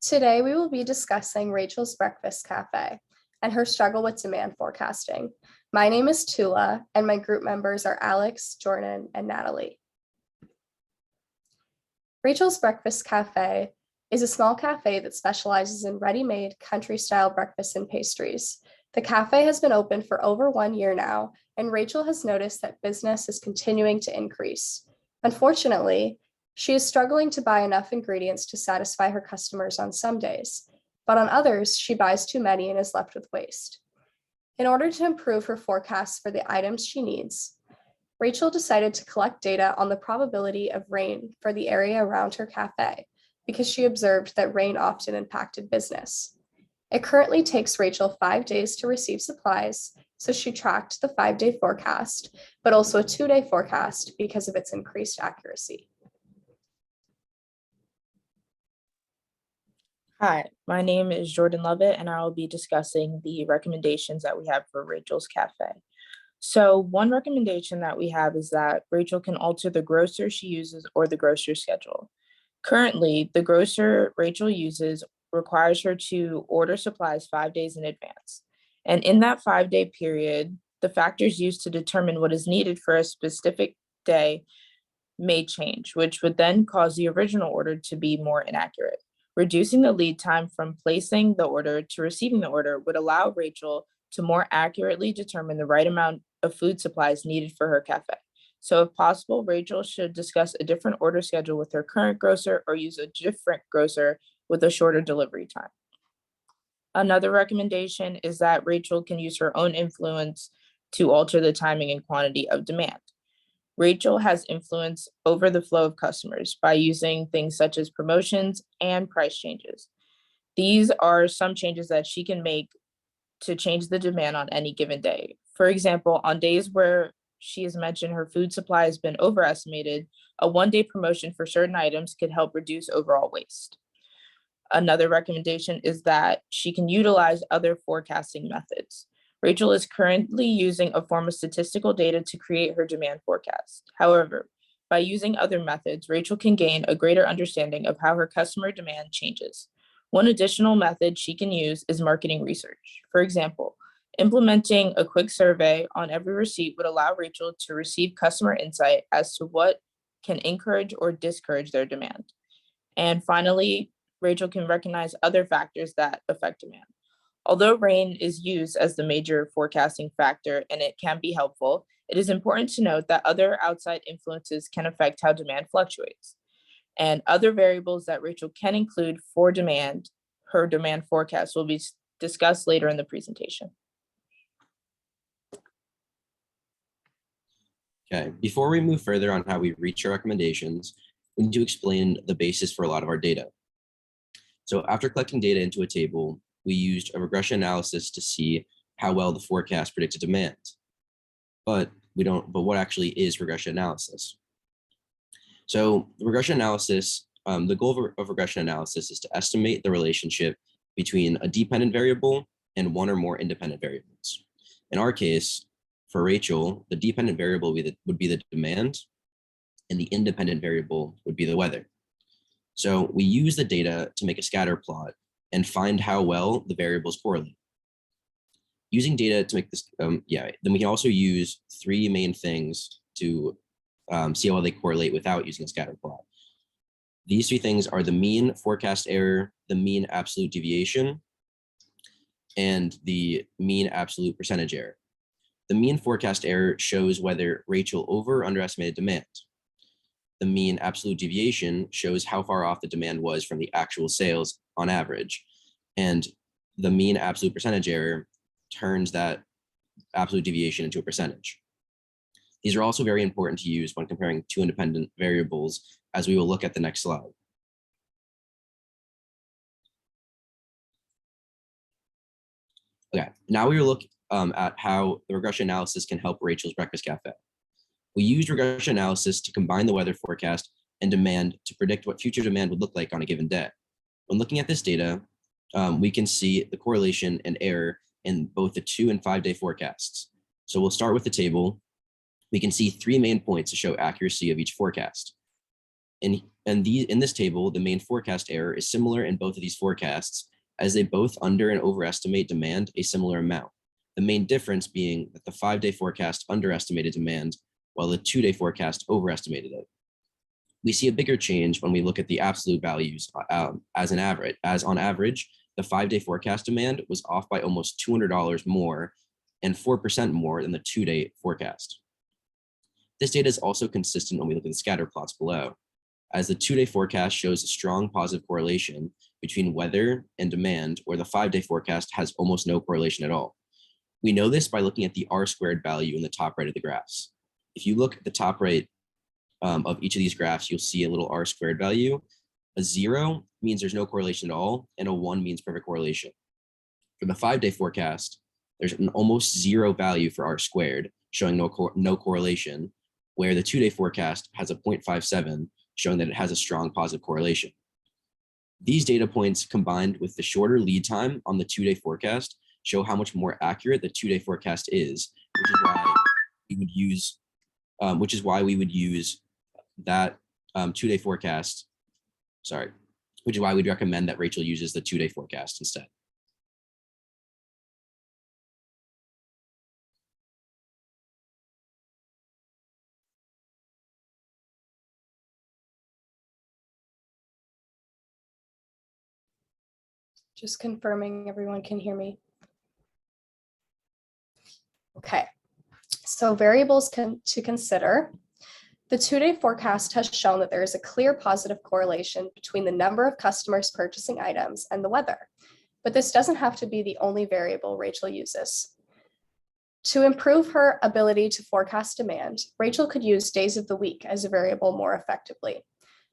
Today, we will be discussing Rachel's Breakfast Cafe and her struggle with demand forecasting. My name is Tula, and my group members are Alex, Jordan, and Natalie. Rachel's Breakfast Cafe is a small cafe that specializes in ready-made country-style breakfasts and pastries. The cafe has been open for over 1 year now, and Rachel has noticed that business is continuing to increase. Unfortunately, she is struggling to buy enough ingredients to satisfy her customers on some days, but on others, she buys too many and is left with waste. In order to improve her forecasts for the items she needs, Rachel decided to collect data on the probability of rain for the area around her cafe because she observed that rain often impacted business. It currently takes Rachel 5 days to receive supplies, so she tracked the 5-day forecast, but also a 2-day forecast because of its increased accuracy. Hi, my name is Jordan Lovett, and I will be discussing the recommendations that we have for Rachel's Cafe. So one recommendation that we have is that Rachel can alter the grocer she uses or the grocer schedule. Currently, the grocer Rachel uses requires her to order supplies 5 days in advance. And in that 5-day period, the factors used to determine what is needed for a specific day may change, which would then cause the original order to be more inaccurate. Reducing the lead time from placing the order to receiving the order would allow Rachel to more accurately determine the right amount of food supplies needed for her cafe. So if possible, Rachel should discuss a different order schedule with her current grocer or use a different grocer with a shorter delivery time. Another recommendation is that Rachel can use her own influence to alter the timing and quantity of demand. Rachel has influence over the flow of customers by using things such as promotions and price changes. These are some changes that she can make to change the demand on any given day. For example, on days where she has mentioned her food supply has been overestimated, a 1-day promotion for certain items could help reduce overall waste. Another recommendation is that she can utilize other forecasting methods. Rachel is currently using a form of statistical data to create her demand forecast. However, by using other methods, Rachel can gain a greater understanding of how her customer demand changes. One additional method she can use is marketing research. For example, implementing a quick survey on every receipt would allow Rachel to receive customer insight as to what can encourage or discourage their demand. And finally, Rachel can recognize other factors that affect demand. Although rain is used as the major forecasting factor and it can be helpful, it is important to note that other outside influences can affect how demand fluctuates. And other variables that Rachel can include for demand, her demand forecast, will be discussed later in the presentation. Okay, before we move further on how we reach our recommendations, we need to explain the basis for a lot of our data. So after collecting data into a table, we used a regression analysis to see how well the forecast predicted demand. But what actually is regression analysis? So the regression analysis, the goal of regression analysis is to estimate the relationship between a dependent variable and one or more independent variables. In our case, for Rachel, the dependent variable would be the demand, and the independent variable would be the weather. So we use the data to make a scatter plot and find how well the variables correlate. Using data to make this, then we can also use 3 main things to see how well they correlate without using a scatter plot. These 3 things are the mean forecast error, the mean absolute deviation, and the mean absolute percentage error. The mean forecast error shows whether Rachel over or underestimated demand. The mean absolute deviation shows how far off the demand was from the actual sales on average. And the mean absolute percentage error turns that absolute deviation into a percentage. These are also very important to use when comparing 2 independent variables, as we will look at the next slide. Okay, now we will look at how the regression analysis can help Rachel's Breakfast Cafe. We used regression analysis to combine the weather forecast and demand to predict what future demand would look like on a given day. When looking at this data, we can see the correlation and error in both the 2 and 5-day forecasts. So we'll start with the table. We can see 3 main points to show accuracy of each forecast. In And in this table, the main forecast error is similar in both of these forecasts, as they both under and overestimate demand a similar amount. The main difference being that the 5-day forecast underestimated demand, while the 2-day forecast overestimated it. We see a bigger change when we look at the absolute values as on average, the 5-day forecast demand was off by almost $200 more and 4% more than the 2-day forecast. This data is also consistent when we look at the scatter plots below, as the 2-day forecast shows a strong positive correlation between weather and demand, where the 5-day forecast has almost no correlation at all. We know this by looking at the R-squared value in the top right of the graphs. If you look at the top right of each of these graphs, you'll see a little R-squared value. A 0 means there's no correlation at all, and a 1 means perfect correlation. For the 5-day forecast, there's an almost 0 value for R-squared, showing no correlation, where the 2-day forecast has a 0.57, showing that it has a strong positive correlation. These data points, combined with the shorter lead time on the 2-day forecast, show how much more accurate the 2-day forecast is, which is why we would use that 2-day forecast. Which is why we'd recommend that Rachel uses the 2-day forecast instead. Just confirming everyone can hear me. Okay, so variables to consider. The 2-day forecast has shown that there is a clear positive correlation between the number of customers purchasing items and the weather, but this doesn't have to be the only variable Rachel uses. To improve her ability to forecast demand, Rachel could use days of the week as a variable more effectively.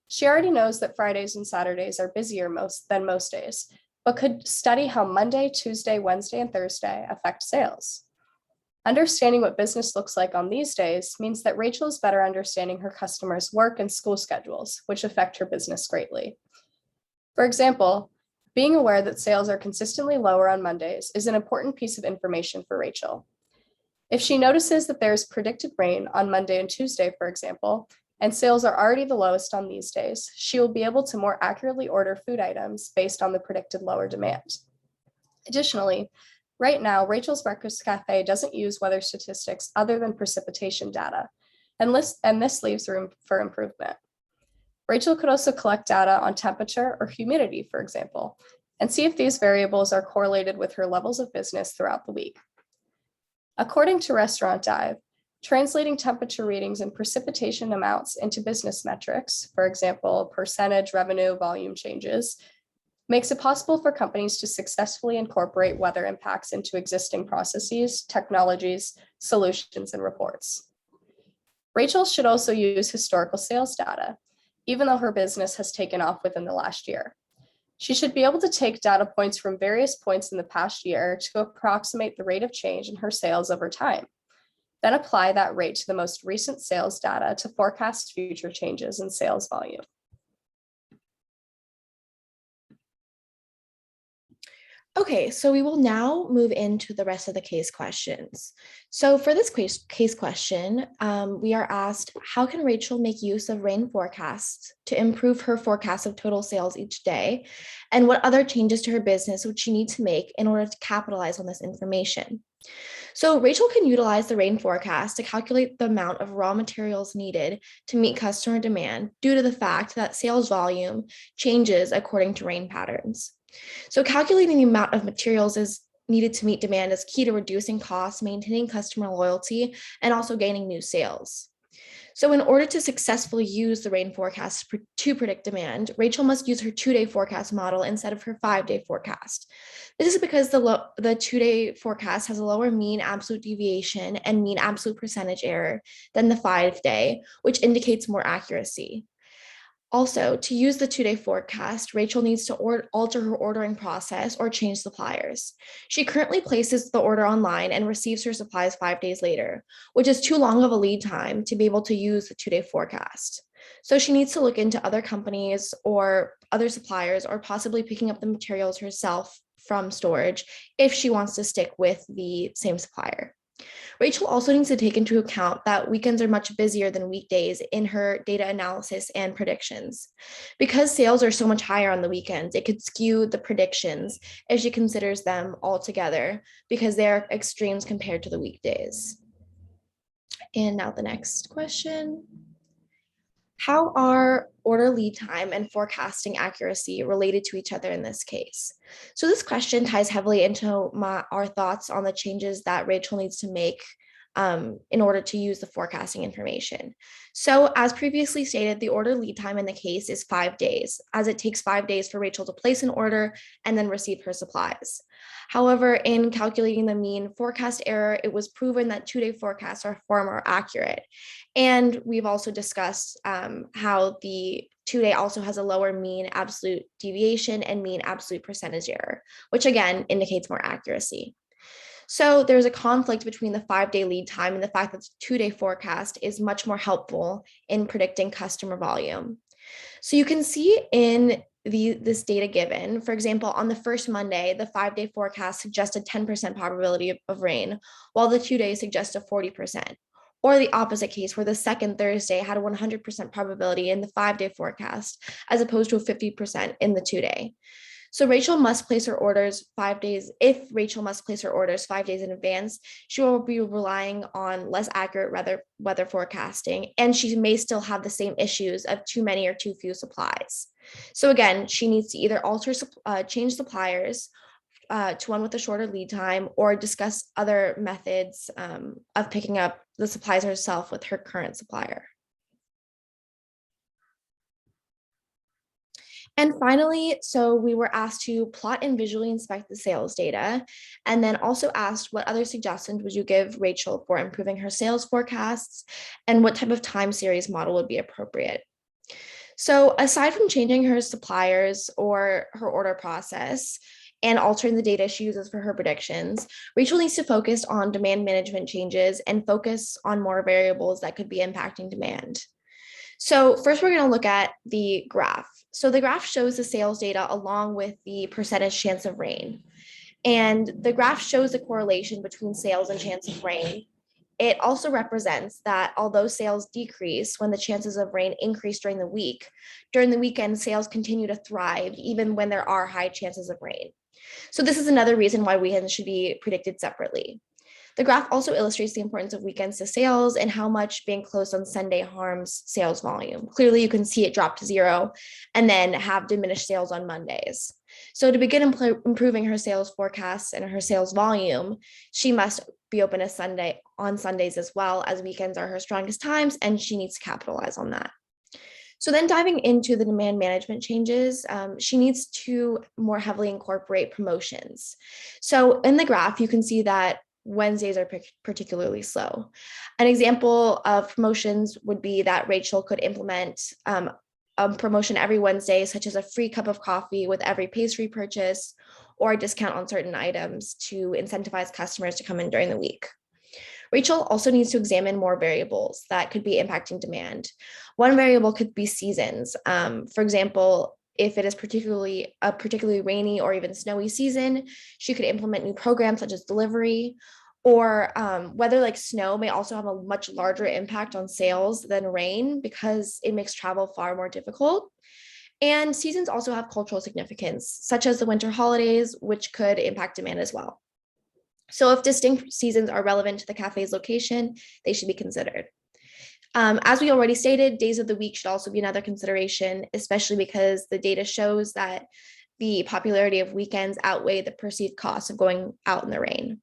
She already knows that Fridays and Saturdays are busier than most days, but could study how Monday, Tuesday, Wednesday, and Thursday affect sales. Understanding what business looks like on these days means that Rachel is better understanding her customers' work and school schedules, which affect her business greatly. For example, being aware that sales are consistently lower on Mondays is an important piece of information for Rachel. If she notices that there is predicted rain on Monday and Tuesday, for example, and sales are already the lowest on these days, she will be able to more accurately order food items based on the predicted lower demand. Additionally, right now, Rachel's Breakfast Cafe doesn't use weather statistics other than precipitation data, and this leaves room for improvement. Rachel could also collect data on temperature or humidity, for example, and see if these variables are correlated with her levels of business throughout the week. According to Restaurant Dive, translating temperature readings and precipitation amounts into business metrics, for example, percentage revenue volume changes, makes it possible for companies to successfully incorporate weather impacts into existing processes, technologies, solutions, and reports. Rachel should also use historical sales data, even though her business has taken off within the last year. She should be able to take data points from various points in the past year to approximate the rate of change in her sales over time. Then apply that rate to the most recent sales data to forecast future changes in sales volume. Okay, so we will now move into the rest of the case questions. So for this case question, we are asked, how can Rachel make use of rain forecasts to improve her forecast of total sales each day? And what other changes to her business would she need to make in order to capitalize on this information? So Rachel can utilize the rain forecast to calculate the amount of raw materials needed to meet customer demand due to the fact that sales volume changes according to rain patterns. So calculating the amount of materials is needed to meet demand is key to reducing costs, maintaining customer loyalty, and also gaining new sales. So in order to successfully use the rain forecast to predict demand, Rachel must use her 2-day forecast model instead of her 5-day forecast. This is because the 2-day forecast has a lower mean absolute deviation and mean absolute percentage error than the 5-day, which indicates more accuracy. Also, to use the 2-day forecast, Rachel needs to alter her ordering process or change suppliers. She currently places the order online and receives her supplies 5 days later, which is too long of a lead time to be able to use the 2-day forecast. So she needs to look into other companies or other suppliers, or possibly picking up the materials herself from storage if she wants to stick with the same supplier. Rachel also needs to take into account that weekends are much busier than weekdays in her data analysis and predictions. Because sales are so much higher on the weekends, it could skew the predictions if she considers them all together because they are extremes compared to the weekdays. And now the next question. How are order lead time and forecasting accuracy related to each other in this case? So this question ties heavily into our thoughts on the changes that Rachel needs to make in order to use the forecasting information. So as previously stated, the order lead time in the case is 5 days, as it takes 5 days for Rachel to place an order and then receive her supplies. However, in calculating the mean forecast error, it was proven that 2-day forecasts are far more accurate. And we've also discussed how the 2-day also has a lower mean absolute deviation and mean absolute percentage error, which again indicates more accuracy. So there's a conflict between the 5-day lead time and the fact that the 2-day forecast is much more helpful in predicting customer volume. So you can see in this data given, for example, on the first Monday, the 5-day forecast suggests a 10% probability of rain, while the 2-day suggests a 40%. Or the opposite case, where the second Thursday had a 100% probability in the 5-day forecast, as opposed to a 50% in the 2-day. So Rachel must place her orders 5 days. If Rachel must place her orders 5 days in advance, she will be relying on less accurate weather forecasting, and she may still have the same issues of too many or too few supplies. So again, she needs to either change suppliers to one with a shorter lead time, or discuss other methods of picking up the supplies herself with her current supplier. And finally, so we were asked to plot and visually inspect the sales data, and then also asked what other suggestions would you give Rachel for improving her sales forecasts, and what type of time series model would be appropriate. So aside from changing her suppliers or her order process and altering the data she uses for her predictions, Rachel needs to focus on demand management changes and focus on more variables that could be impacting demand. So first, we're going to look at the graph. So the graph shows the sales data along with the percentage chance of rain. And the graph shows the correlation between sales and chance of rain. It also represents that although sales decrease when the chances of rain increase during the week, during the weekend, sales continue to thrive even when there are high chances of rain. So this is another reason why weekends should be predicted separately. The graph also illustrates the importance of weekends to sales and how much being closed on Sunday harms sales volume. Clearly, you can see it drop to 0 and then have diminished sales on Mondays. So to begin improving her sales forecasts and her sales volume, she must be open on Sundays as well, as weekends are her strongest times, and she needs to capitalize on that. So then diving into the demand management changes, she needs to more heavily incorporate promotions. So in the graph, you can see that Wednesdays are particularly slow. An example of promotions would be that Rachel could implement a promotion every Wednesday, such as a free cup of coffee with every pastry purchase, or a discount on certain items to incentivize customers to come in during the week. Rachel also needs to examine more variables that could be impacting demand. One variable could be seasons. For example, if it is a particularly rainy or even snowy season, she could implement new programs such as delivery, or weather like snow may also have a much larger impact on sales than rain because it makes travel far more difficult. And seasons also have cultural significance, such as the winter holidays, which could impact demand as well. So if distinct seasons are relevant to the cafe's location, they should be considered. As we already stated, days of the week should also be another consideration, especially because the data shows that the popularity of weekends outweigh the perceived cost of going out in the rain.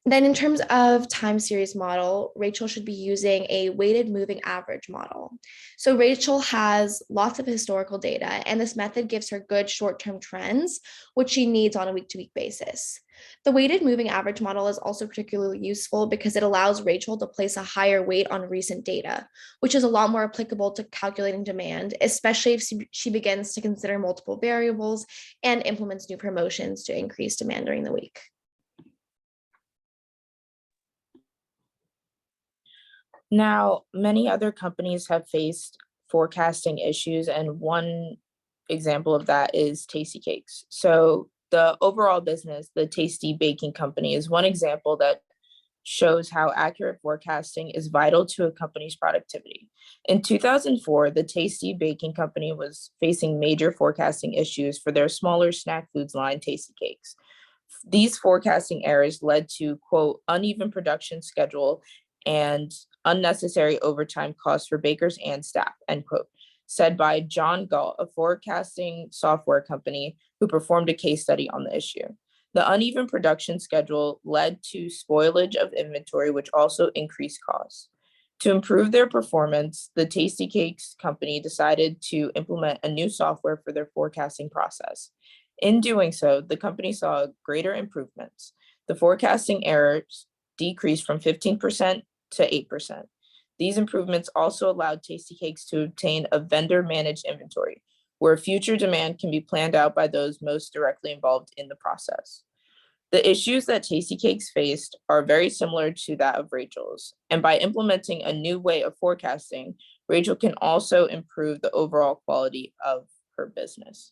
Then in terms of time series model, Rachel should be using a weighted moving average model. So Rachel has lots of historical data, and this method gives her good short-term trends, which she needs on a week-to-week basis. The weighted moving average model is also particularly useful because it allows Rachel to place a higher weight on recent data, which is a lot more applicable to calculating demand, especially if she begins to consider multiple variables and implements new promotions to increase demand during the week. Now, many other companies have faced forecasting issues, and one example of that is Tasty Cakes. So the overall business, the Tasty Baking Company, is one example that shows how accurate forecasting is vital to a company's productivity. In 2004, the Tasty Baking Company was facing major forecasting issues for their smaller snack foods line, Tasty Cakes. These forecasting errors led to, quote, uneven production schedule and unnecessary overtime costs for bakers and staff, end quote, said by John Galt, a forecasting software company who performed a case study on the issue. The uneven production schedule led to spoilage of inventory, which also increased costs. To improve their performance, the Tasty Cakes company decided to implement a new software for their forecasting process. In doing so, the company saw greater improvements. The forecasting errors decreased from 15% to 8%. These improvements also allowed Tasty Cakes to obtain a vendor-managed inventory, where future demand can be planned out by those most directly involved in the process. The issues that Tasty Cakes faced are very similar to that of Rachel's, and by implementing a new way of forecasting, Rachel can also improve the overall quality of her business.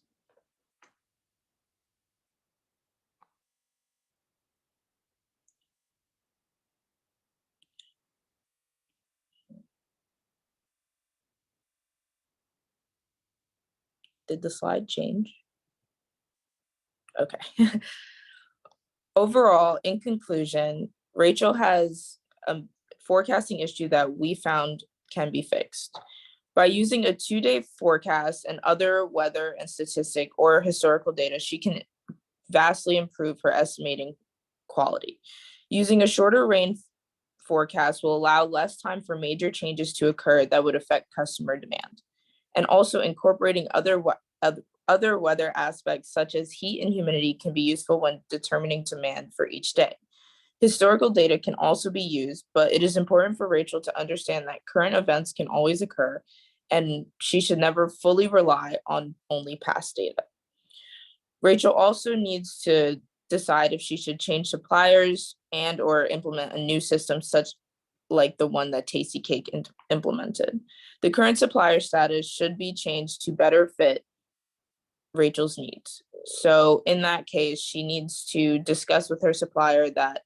Did the slide change? Okay. Overall, in conclusion, Rachel has a forecasting issue that we found can be fixed. By using a 2-day forecast and other weather and statistic or historical data, she can vastly improve her estimating quality. Using a shorter rain forecast will allow less time for major changes to occur that would affect customer demand. And also incorporating other weather aspects such as heat and humidity can be useful when determining demand for each day. Historical data can also be used, but it is important for Rachel to understand that current events can always occur, and she should never fully rely on only past data. Rachel also needs to decide if she should change suppliers and or implement a new system such like the one that Tasty Cake implemented. The current supplier status should be changed to better fit Rachel's needs. So in that case, she needs to discuss with her supplier that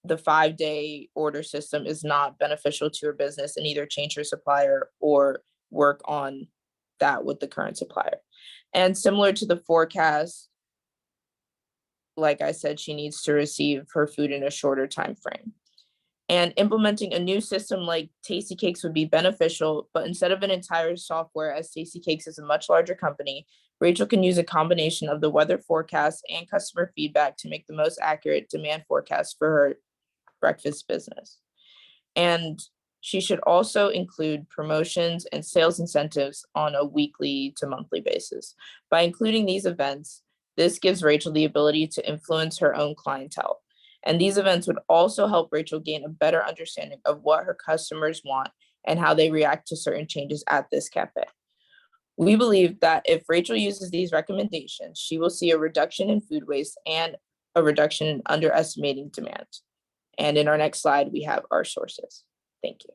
the 5-day order system is not beneficial to her business and either change her supplier or work on that with the current supplier. And similar to the forecast, like I said, she needs to receive her food in a shorter time frame. And implementing a new system like Tasty Cakes would be beneficial, but instead of an entire software, as Tasty Cakes is a much larger company, Rachel can use a combination of the weather forecast and customer feedback to make the most accurate demand forecast for her breakfast business. And she should also include promotions and sales incentives on a weekly to monthly basis. By including these events, this gives Rachel the ability to influence her own clientele. And these events would also help Rachel gain a better understanding of what her customers want and how they react to certain changes at this cafe. We believe that if Rachel uses these recommendations, she will see a reduction in food waste and a reduction in underestimating demand. And in our next slide, we have our sources. Thank you.